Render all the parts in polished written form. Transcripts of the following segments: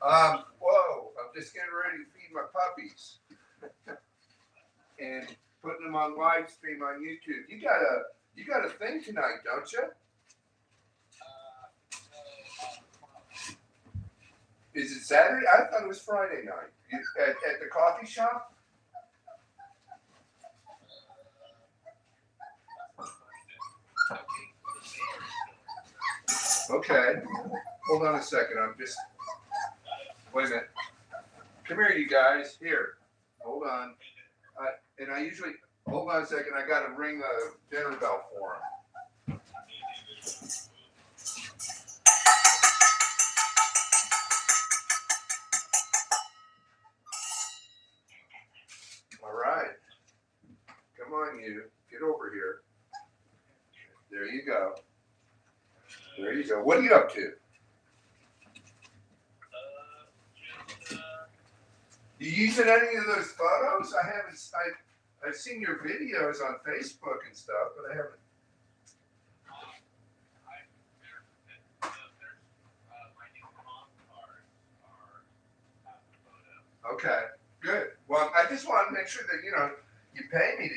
Whoa, I'm just getting ready to feed my puppies and putting them on live stream on YouTube. You got a thing tonight, don't you? Is it Saturday? I thought it was Friday night. At the coffee shop? Okay. Hold on a second. Wait a minute. Come here, you guys. Here. Hold on. And I usually, hold on a second. I got to ring a dinner bell for him. All right. Come on, you. Get over here. There you go. There you go. What are you up to? You using any of those photos? I've seen your videos on Facebook and stuff, but I haven't. Okay, good. Well, I just want to make sure that you pay me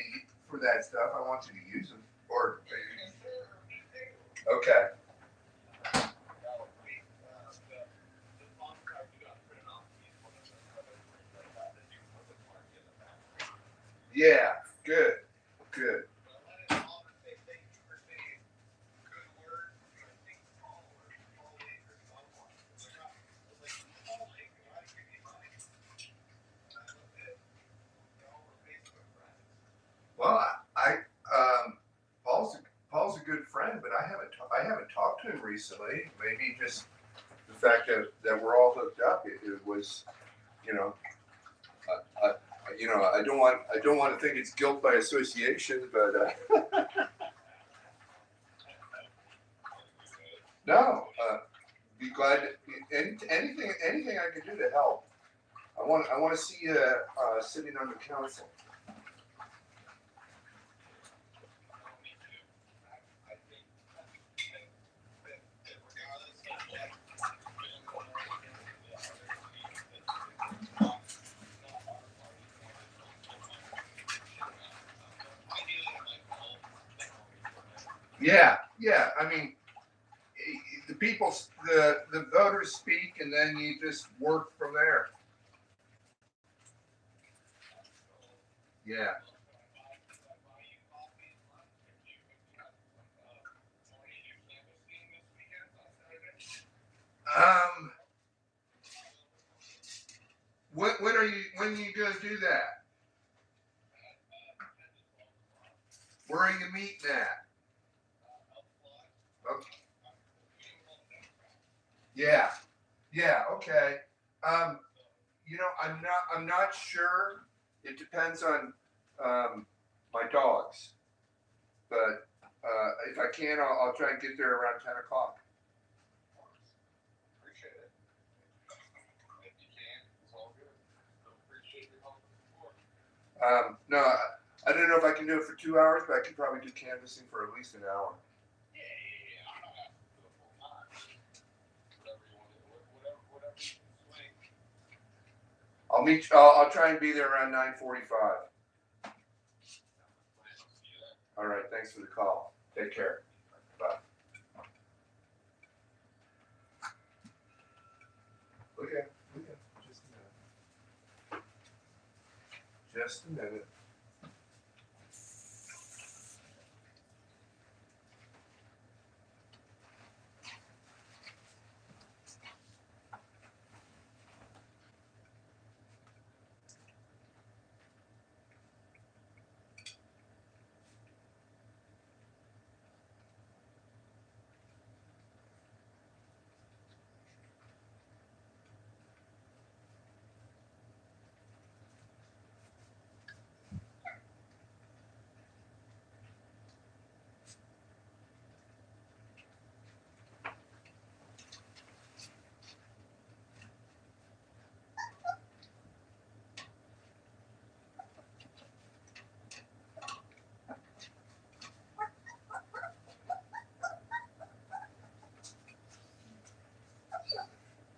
for that stuff. I want you to use them, or okay. Yeah, good, good. Well, Paul's a good friend, but I haven't talked to him recently. Maybe just the fact that we're all hooked up. It was, you know, I I don't want to think it's guilt by association, but no, be glad. Anything I can do to help. I want to see you sitting on the council. Yeah. I mean, the voters speak, and then you just work from there. Yeah. Um. When are you gonna do that? Where are you meeting at? Okay. Yeah. Yeah. Okay. Um. I'm not sure. It depends on my dogs, but if I can, I'll try and get there around 10 o'clock. No, I don't know if I can do it for 2 hours, but I could probably do canvassing for at least an hour. I'll meet. I'll try and be there around 9:45. All right. Thanks for the call. Take care. Bye. Okay. Just a minute.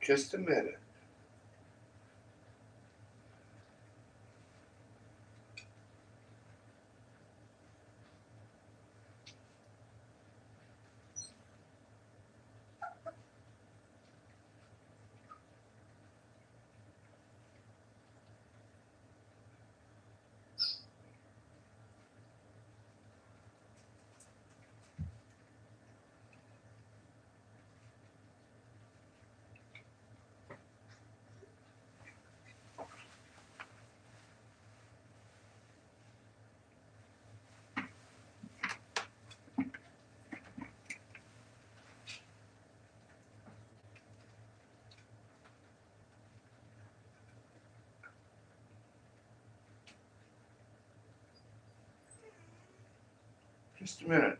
Just a minute. Just a minute.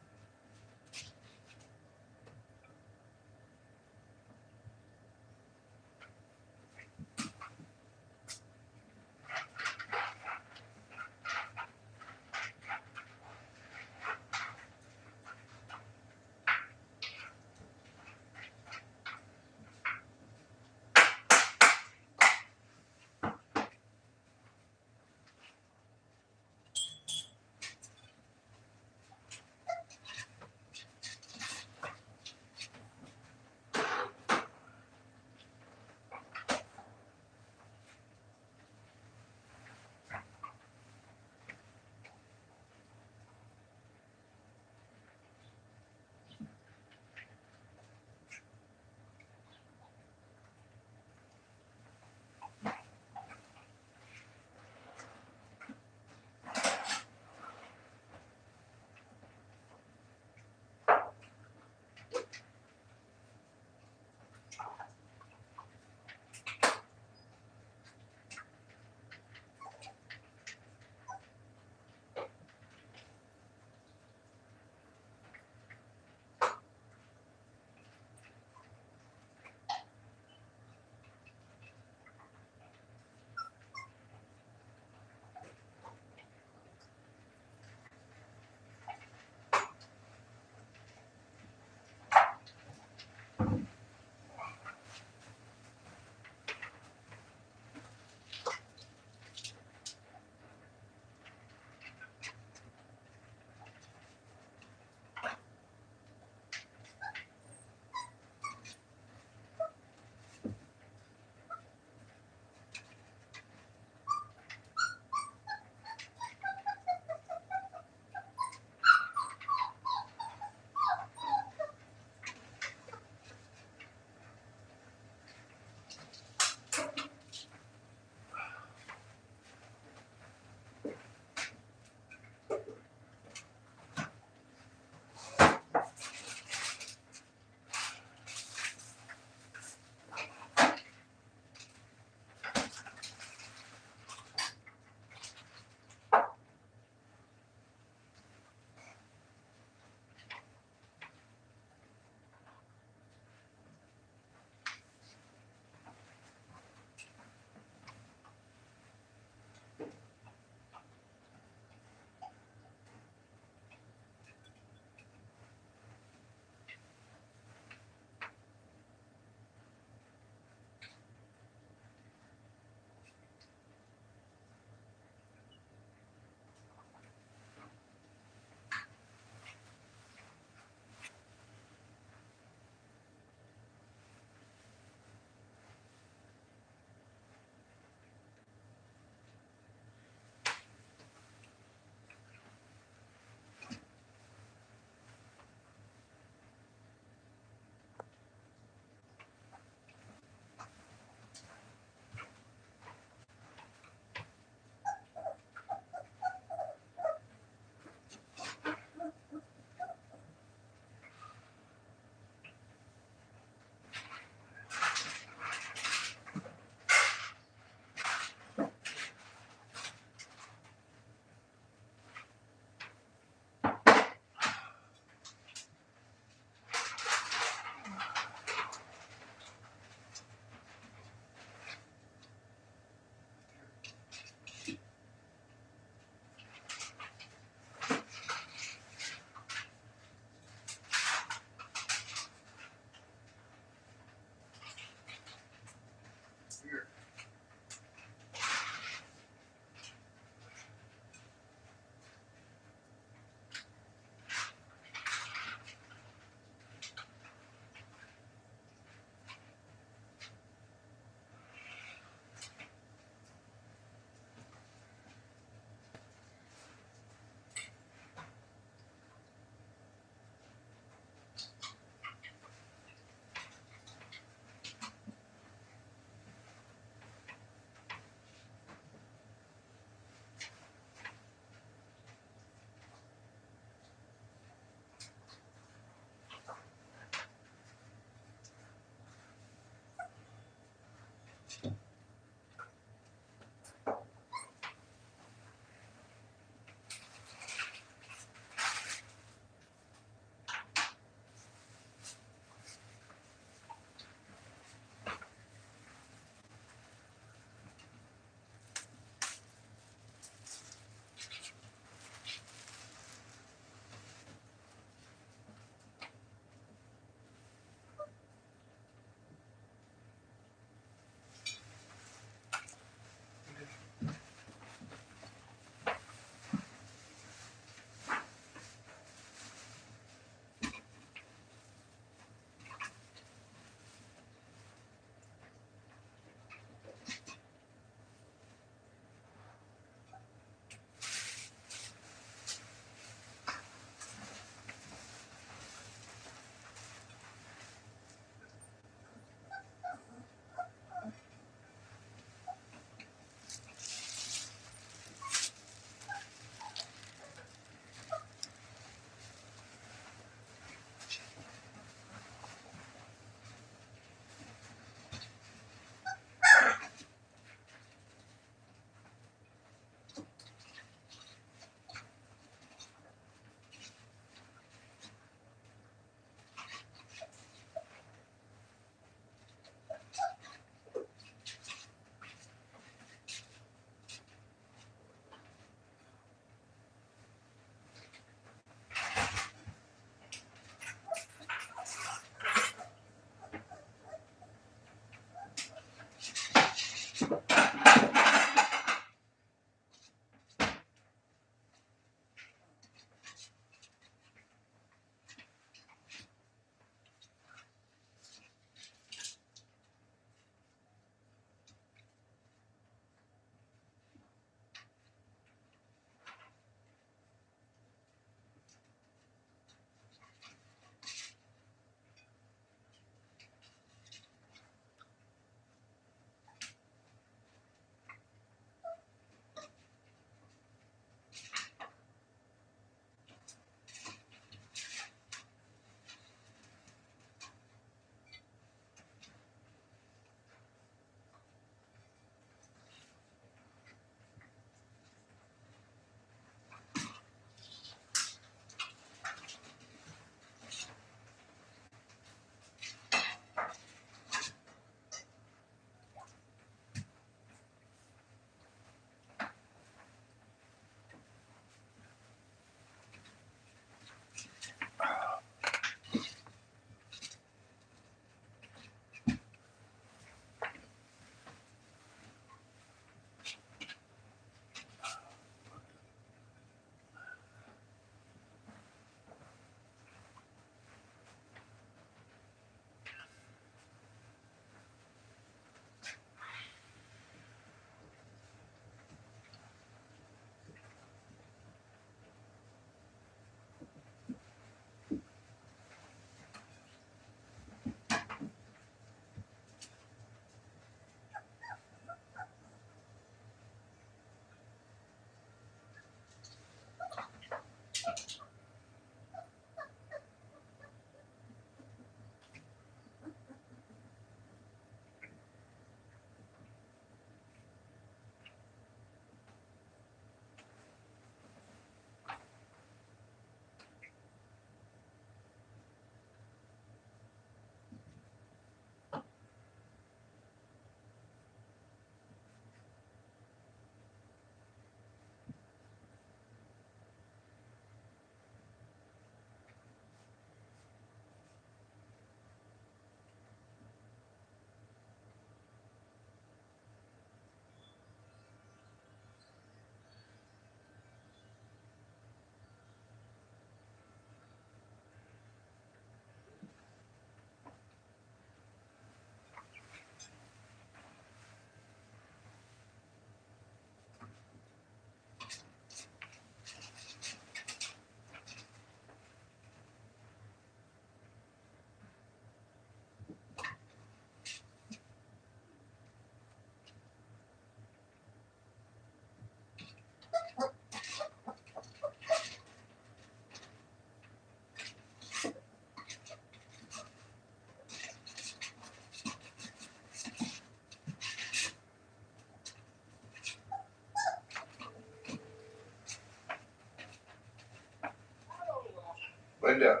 Linda.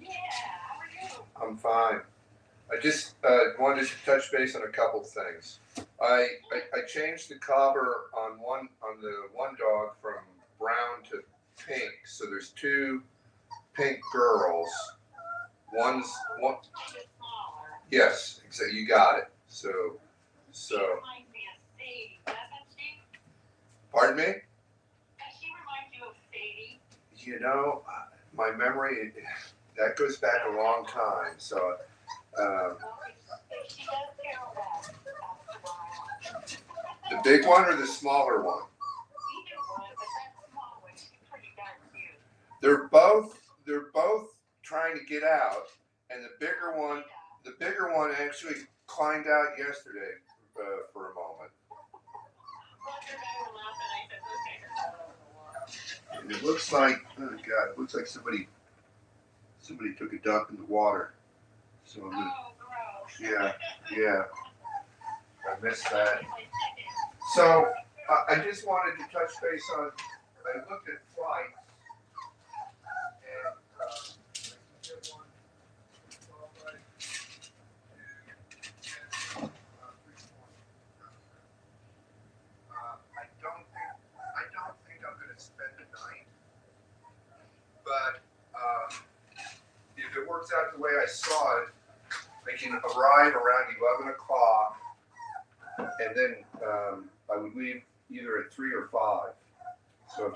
Yeah, how are you? I'm fine. I just wanted to touch base on a couple things. I changed the collar on the one dog from brown to pink. So there's two pink girls. One's one. Yes, exactly. You got it. So. She reminds me of Sadie, doesn't she? Pardon me? Does she remind you of Sadie? You know, my memory that goes back a long time. So. If she does Carol back after a while. The big one or the smaller one? Either one, but that small one, she's pretty darn cute. They're both trying to get out, and the bigger one actually climbed out yesterday for a moment. And it looks like, oh God, it looks like somebody took a dump in the water. So oh, gross. yeah, I missed that. So I just wanted to touch base on. I looked at flights. I don't think I'm going to spend the night, but if it works out the way I saw it, I can arrive around 11 o'clock, and then I would leave either at 3 or 5. So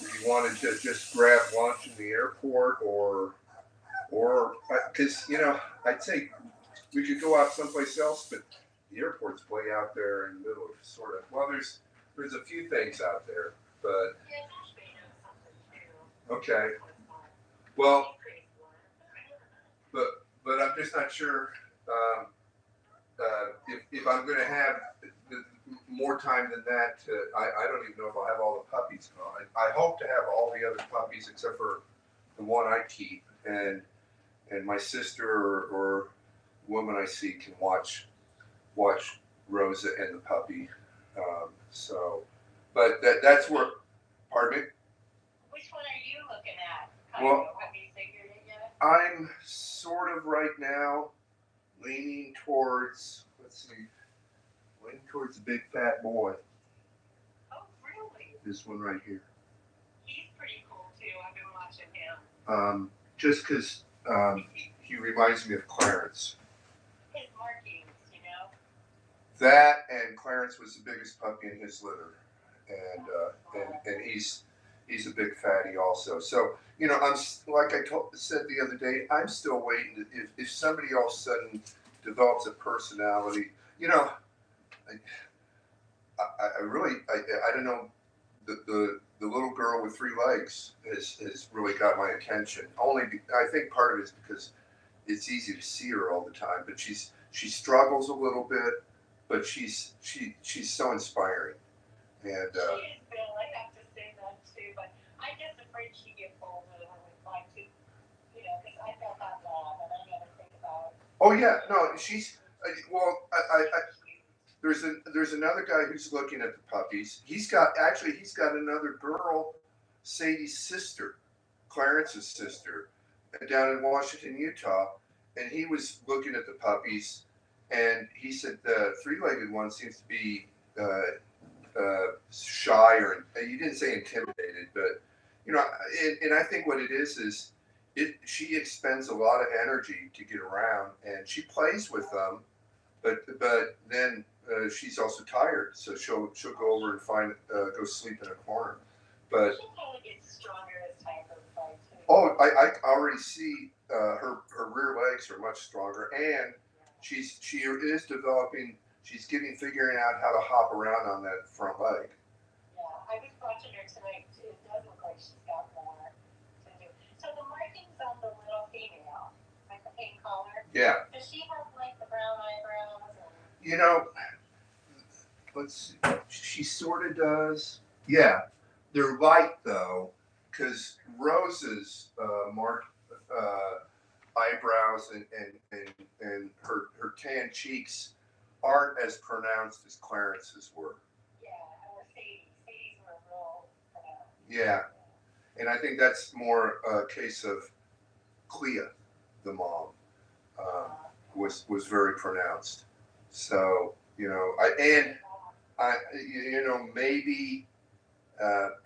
if you wanted to just grab lunch in the airport, or because I'd say we could go out someplace else, but the airport's way out there in the middle of sort of. Well, there's a few things out there, but okay. Well, but I'm just not sure if I'm going to have more time than that. I don't even know if I'll have all the puppies gone. I hope to have all the other puppies except for the one I keep, and my sister or woman I see can watch Rosa and the puppy. But that's where. Pardon me. Which one are you looking at? Well, have you figured it yet? I'm sort of right now leaning towards. Leaning towards the big fat boy. Oh, really? This one right here. He's pretty cool too. I've been watching him. Just because he reminds me of Clarence. His markings, That and Clarence was the biggest puppy in his litter, and he's a big fatty also. So I'm like I said the other day, I'm still waiting. If somebody all of a sudden develops a personality, I really I don't know. The little girl with 3 legs has really got my attention. I think part of it is because it's easy to see her all the time, but she struggles a little bit, but she's so inspiring. And she is, Bill. I have to say that too, but I'm just afraid she gets older when we find to, because I felt that love and I never think about it. Oh yeah, no, she's well. There's another guy who's looking at the puppies. He's got another girl, Sadie's sister, Clarence's sister, down in Washington, Utah, and he was looking at the puppies, and he said the 3-legged one seems to be shy, or you didn't say intimidated, but and I think what it is she expends a lot of energy to get around, and she plays with them, but then she's also tired, so she'll go over and go sleep in a corner. But she probably gets stronger as time goes by too. Oh, I already see her rear legs are much stronger, and she is developing. She's figuring out how to hop around on that front leg. Yeah, I was watching her tonight too. It does look like she's got more to do. So the markings on the little female, like the pink collar. Yeah. Does she have like the brown eyebrows? Let's see. She sort of does. Yeah, they're light though, because Rose's marked eyebrows and her tan cheeks aren't as pronounced as Clarence's were. Yeah, or Sadie's were real pronounced. Yeah, And I think that's more a case of Clea, the mom, um, was very pronounced. So I maybe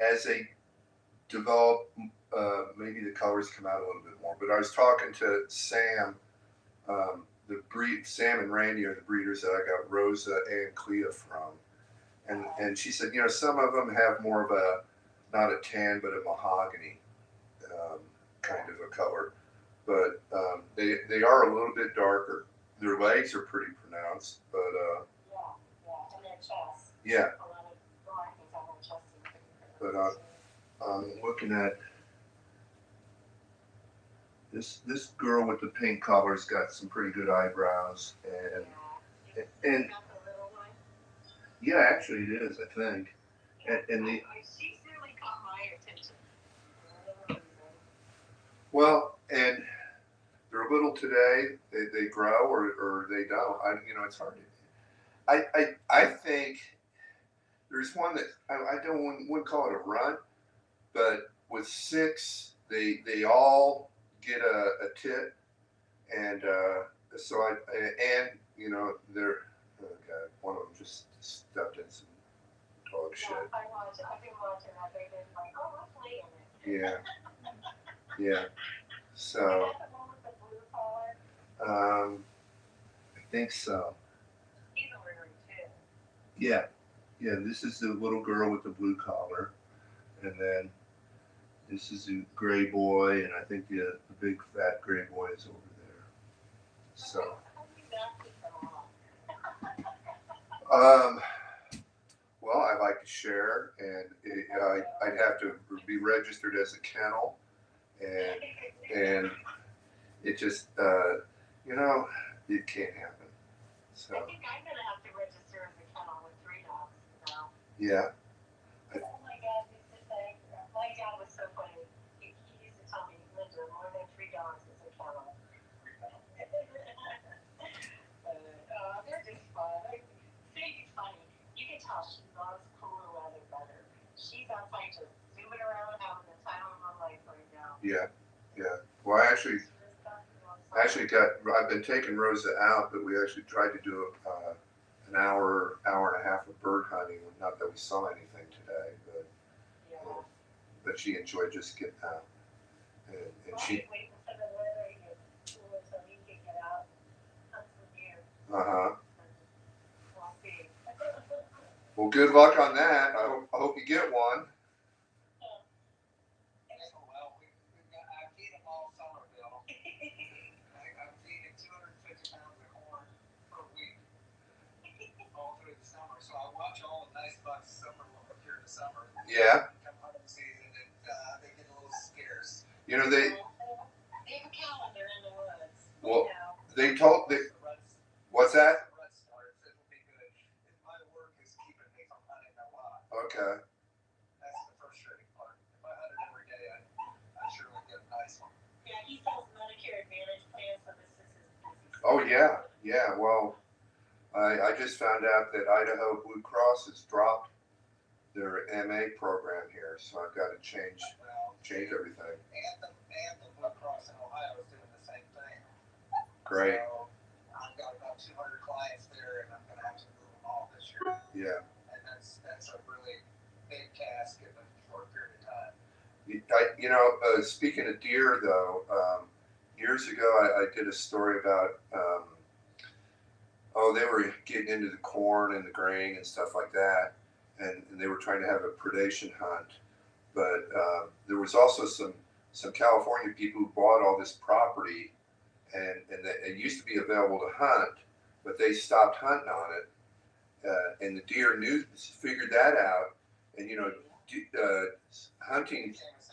as they develop, maybe the colors come out a little bit more. But I was talking to Sam, Sam and Randy are the breeders that I got Rosa and Clea from, and she said, some of them have more of a not a tan but a mahogany kind of a color, but they are a little bit darker. Their legs are pretty pronounced, but and their chest. yeah. A lot of markings on their chest are pretty But pronounced. I'm looking at this girl with the pink collar's got some pretty good eyebrows, and Got the little one. yeah, actually it is, I think. And the She's really caught my attention. well, and they're little today. They grow or they don't. It's hard to. I think there's one that I wouldn't call it a runt, but with six, they all get a tit, and so they're oh god, one of them just stepped in some dog shit. I've been watching that. They've been like, oh, let's lay in it. Yeah, yeah. So Is that the one with the blue collar? I think so. He's ordering too. Yeah, yeah. This is the little girl with the blue collar, and then this is a gray boy, and I think the big fat gray boy is over there. So, How do you not keep them um, well, I like to share, and I'd have to be registered as a kennel, and it just, it can't happen. So, I think I'm gonna have to register as a kennel with 3 dogs now. yeah. Oh my god, my dad was so funny. He used to tell me, Linda, more than 3 dogs is a kennel. They're just fun. Sadie's funny. You can tell she loves cooler weather better. She's outside just zooming around having the time of her life right now. Yeah, yeah. Well, I've been taking Rosa out, but we actually tried to do an hour and a half of bird hunting. Not that we saw anything today, but she enjoyed just getting out. And she. Waiting for the weather to get cooler so we can get out and hunt some deer. We'll see. Well, good luck on that. I hope you get one. I feed them all summer, Bill. I'm feeding 250 pounds of corn per week all through the summer. So I watch all the nice bucks summer during the summer. Yeah. Come hunting season, and they get a little scarce. They have a calendar in the woods. Well, they told they. What's that? My work is keeping me from hunting a lot. Okay. That's the frustrating part. If I hunted every day, I'd surely get a nice one. Yeah, he sells Medicare Advantage plans, so this is his business. Oh yeah, yeah. Well, I just found out that Idaho Blue Cross has dropped their MA program here, so I've got to change everything. Anthem Blue Cross in Ohio is doing the same thing. Great. So I've got about 200 clients there, and I'm going to have to move them all this year. Yeah. And that's a really big task in a short period of time. Speaking of deer, though, years ago I did a story about they were getting into the corn and the grain and stuff like that, and they were trying to have a predation hunt. But there was also some California people who bought all this property, and it used to be available to hunt, but they stopped hunting on it, and the deer figured that out, and hunting. Became a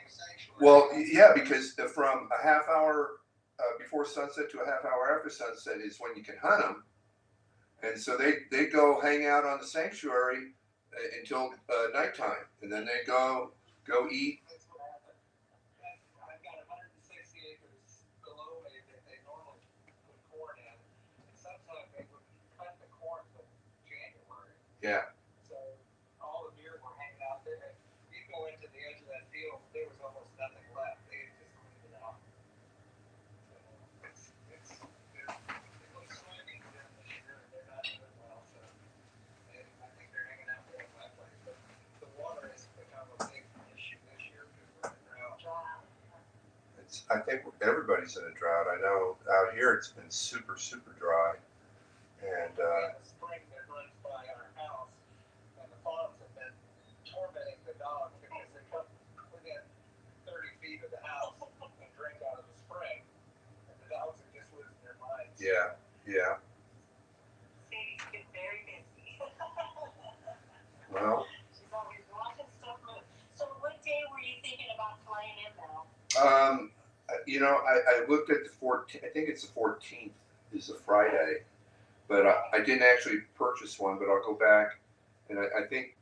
sanctuary. Well, yeah, because from a half hour before sunset to a half hour after sunset is when you can hunt them, and so they go hang out on the sanctuary until nighttime, and then they go eat. That's what happened. I've got 160 acres below me that they normally put corn in, and sometimes they would cut the corn till January. Yeah. So all the deer were hanging out there. You go into the edge of that field I think everybody's in a drought. I know out here it's been super, super dry. And We have a spring that runs by our house, and the fawns have been tormenting the dogs because they come within 30 feet of the house and drink out of the spring, and the dogs are just losing their minds. yeah, yeah. Sadie's been very busy. Well, She's always watching stuff move. So what day were you thinking about flying in now? I looked at the 14th. I think it's the 14th is a Friday, but I didn't actually purchase one. But I'll go back, and I think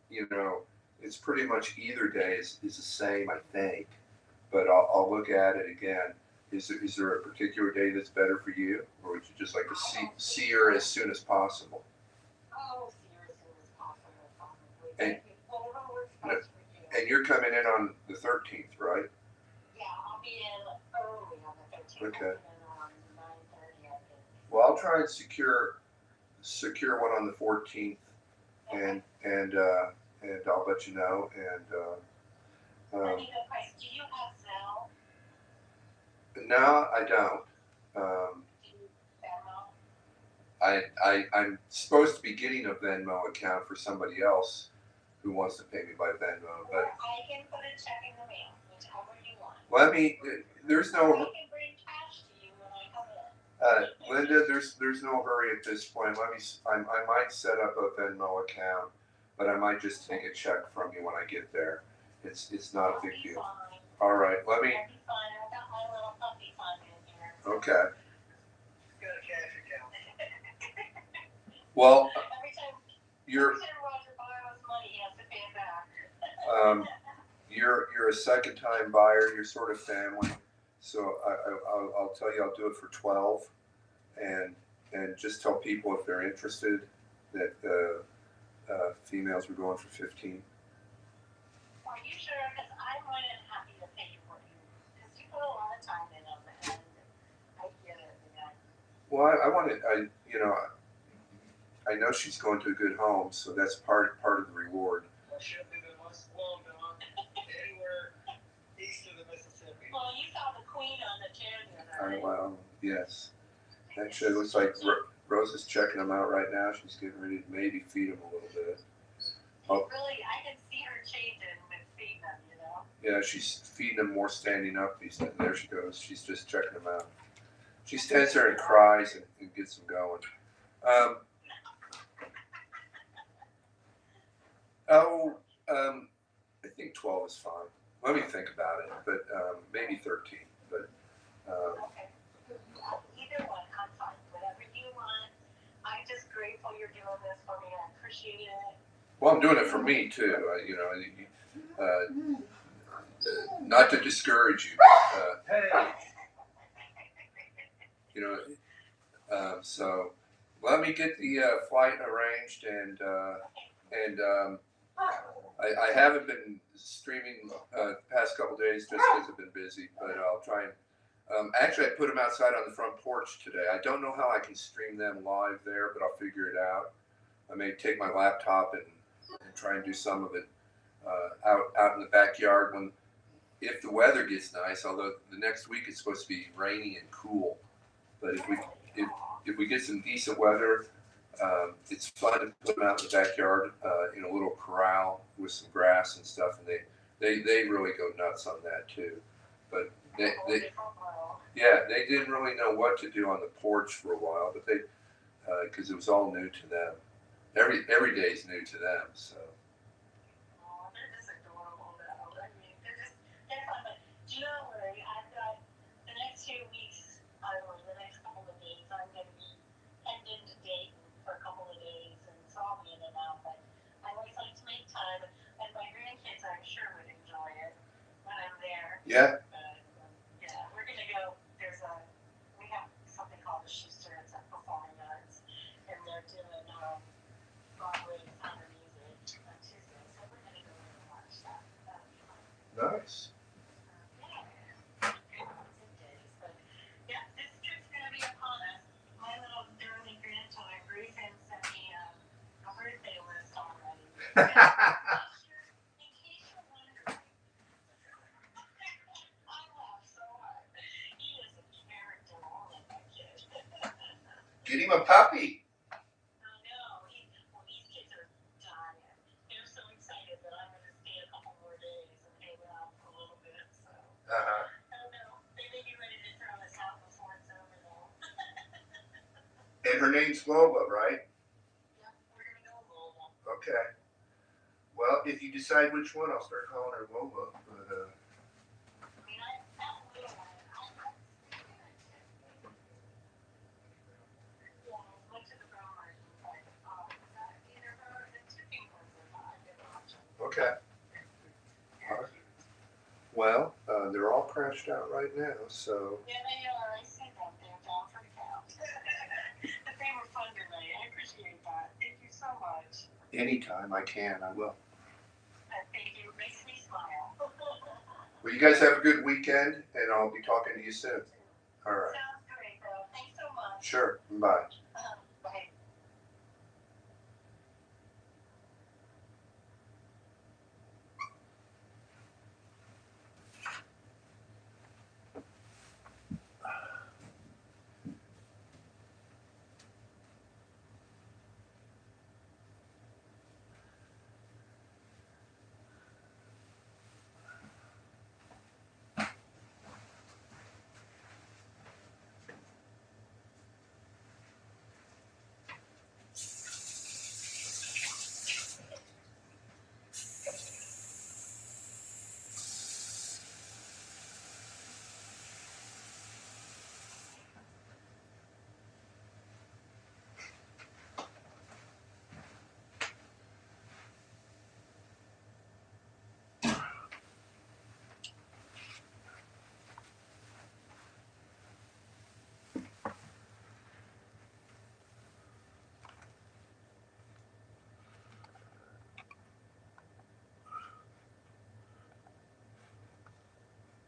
it's pretty much either day is the same. I think, but I'll look at it again. Is there a particular day that's better for you, or would you just like to see her as soon as possible? Oh, see her as soon as possible, probably. And Whatever works best for you. and you're coming in on the 13th, right? Yeah, I'll be in early on the 13th. Okay. I'll be in 9:30, I think. Well, I'll try and secure one on the 14th, and I'll let you know. And Let me know, Price. Do you have Zelle? no, I don't. Do you Venmo? I'm supposed to be getting a Venmo account for somebody else who wants to pay me by Venmo, Or but I can put a check in the mail, whichever you want. let me. There's Or I no. can bring cash to you when I come in. Linda, there's no hurry at this point. I might set up a Venmo account, but I might just take a check from you when I get there. It's not a big That'll be deal. fine. All right, let me. That'll be fine. I got my little puppy fund in here. Okay. He's got a cash account. Well, Every time Roger borrows money, he has to pay it back. you're a second time buyer. You're sort of family, so I'll tell you I'll do it for 12, and just tell people if they're interested that females were going for 15. Are you sure? Because I'm more than happy to pay you for you. Because you put a lot of time in them, and I get it. Yeah. Well, I want to. I know she's going to a good home, so that's part of the reward. Well, she'll be the most spoiled dog anywhere east of the Mississippi. Well, you saw the queen on the chair the other night. Well, yes. Actually, it looks like Rose is checking them out right now. She's getting ready to maybe feed them a little bit. Oh. Really, I can see her changing with feeding them, you know? Yeah, she's feeding them more standing up these days. There she goes. She's just checking them out. She stands there and cries and gets them going. I think 12 is fine. Let me think about it, but maybe 13. But Okay. Either one, I'm fine. Whatever you want. I'm just grateful you're doing this for me. I appreciate it. well, I'm doing it for me too. Not to discourage you. Hey. So let me get the flight arranged, and I haven't been streaming the past couple days just because I've been busy, but I'll try and actually I put them outside on the front porch today. I don't know how I can stream them live there, but I'll figure it out. I may take my laptop and try and do some of it out in the backyard if the weather gets nice. Although the next week it's supposed to be rainy and cool, but if we get some decent weather, it's fun to put them out in the backyard in a little corral with some grass and stuff, and they really go nuts on that too. But they didn't really know what to do on the porch for a while, but because it was all new to them. Every day is new to them, so. Oh, they're just adorable though. I mean, they're fun, but do you not worry. I've got the next 2 weeks, or the next couple of days, I'm going to be heading into Dayton for a couple of days, and so I'll be in and out, but I always like to make time, and my grandkids, I'm sure, would enjoy it when I'm there. Yeah. Yeah, we're going to go. We have something called the Schuster. It's at Performing Arts, and they're doing Broadway Sound of Music on Tuesday, so we're going to go in and watch that. That'll be fun. Nice. Yeah. But yeah, this trip's going to be upon us. My little darling grandchild, Grayson, sent me a birthday list already. In case you're wondering. Get him a puppy. No, well, these kids are dying. They're so excited that I'm going to stay a couple more days and hang out for a little bit. So Uh-huh. I don't know. They may be ready to throw us out before it's over, though. And her name's Lola, right? Yep, we're going to go Lola. Okay. Well, if you decide which one, I'll start calling her Lola. But, I mean, that little one, yeah, as much of the brown version, but either her or the tipping ones are not. I didn't watch them. okay. All right. Well, they're all crashed out right now, so. Yeah, they are. I see them. They're down for the count. But they were fun tonight. I appreciate that. Thank you so much. Anytime I can, I will. Thank you. It makes me smile. Well, you guys have a good weekend, and I'll be talking to you soon. All right. Sounds great, though. Thanks so much. Sure. Bye.